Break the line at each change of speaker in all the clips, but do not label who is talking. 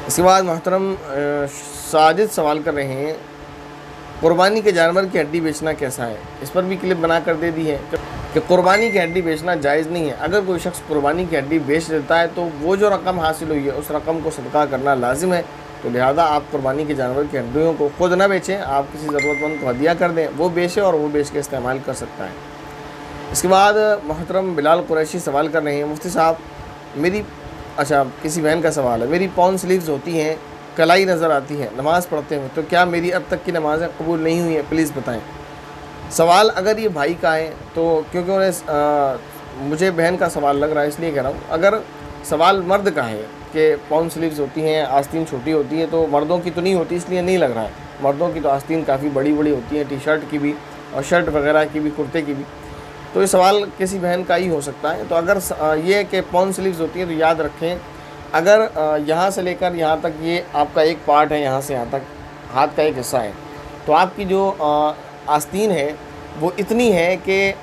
इसके बाद मोहतरम साजिद सवाल कर रहे हैं, कुर्बानी के जानवर की हड्डी बेचना कैसा है। इस पर भी क्लिप बना कर दे दी है कि कुर्बानी की हड्डी बेचना जायज़ नहीं है। अगर कोई शख्स कुर्बानी की हड्डी बेच देता है तो वो जो रकम हासिल हुई है उस रकम को सदका करना लाजिम है। तो लिहाजा आप कुर्बानी के जानवर की हड्डियों को खुद ना बेचें, आप किसी ज़रूरतमंद को हदिया कर दें, वो बेचे और वो बेच के इस्तेमाल कर सकता है। इसके बाद मोहतरम बिलाल कुरैशी सवाल कर रहे हैं, मुफ्ती साहब किसी बहन का सवाल है, मेरी पॉन स्लीव्स होती हैं, कलाई नज़र आती है नमाज़ पढ़ते हुए, तो क्या मेरी अब तक की नमाज़ें कबूल नहीं हुई हैं, प्लीज़ बताएं। सवाल अगर ये भाई का है तो क्योंकि उन्हें मुझे बहन का सवाल लग रहा है इसलिए कह रहा हूँ। अगर सवाल मर्द का है कि पॉन स्लीव्स होती हैं, आस्तीन छोटी होती है, तो मर्दों की तो नहीं होती इसलिए नहीं लग रहा है। मर्दों की तो आस्तीन काफ़ी बड़ी बड़ी होती हैं, टी शर्ट की भी और शर्ट वगैरह की भी, कुर्ते की भी। तो ये सवाल किसी बहन का ही हो सकता है। तो अगर ये कि पॉन स्लीव्स होती हैं तो याद रखें, अगर यहाँ से लेकर यहाँ तक ये आपका एक पार्ट है, यहाँ से यहाँ तक हाथ का एक हिस्सा है, तो आपकी जो आस्तीन है वो इतनी है कि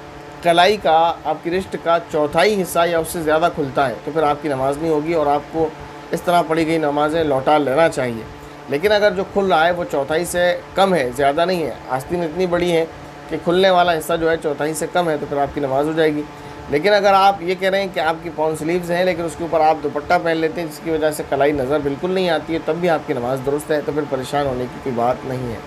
कलाई का, आपकी रिस्ट का चौथाई हिस्सा या उससे ज़्यादा खुलता है, तो फिर आपकी नमाज़ नहीं होगी और आपको इस तरह पढ़ी गई नमाज़ें लौटा लेना चाहिए। लेकिन अगर जो खुल रहा है वो चौथाई से कम है, ज़्यादा नहीं है, आस्तीन इतनी बड़ी है कि खुलने वाला हिस्सा जो है चौथाई से कम है, तो फिर आपकी नमाज़ हो जाएगी। लेकिन अगर आप ये कह रहे हैं कि आपकी पॉन स्लीव्स हैं लेकिन उसके ऊपर आप दुपट्टा पहन लेते हैं जिसकी वजह से कलाई नज़र बिल्कुल नहीं आती है, तब भी आपकी नमाज़ दुरुस्त है, तो फिर परेशान होने की कोई बात नहीं है।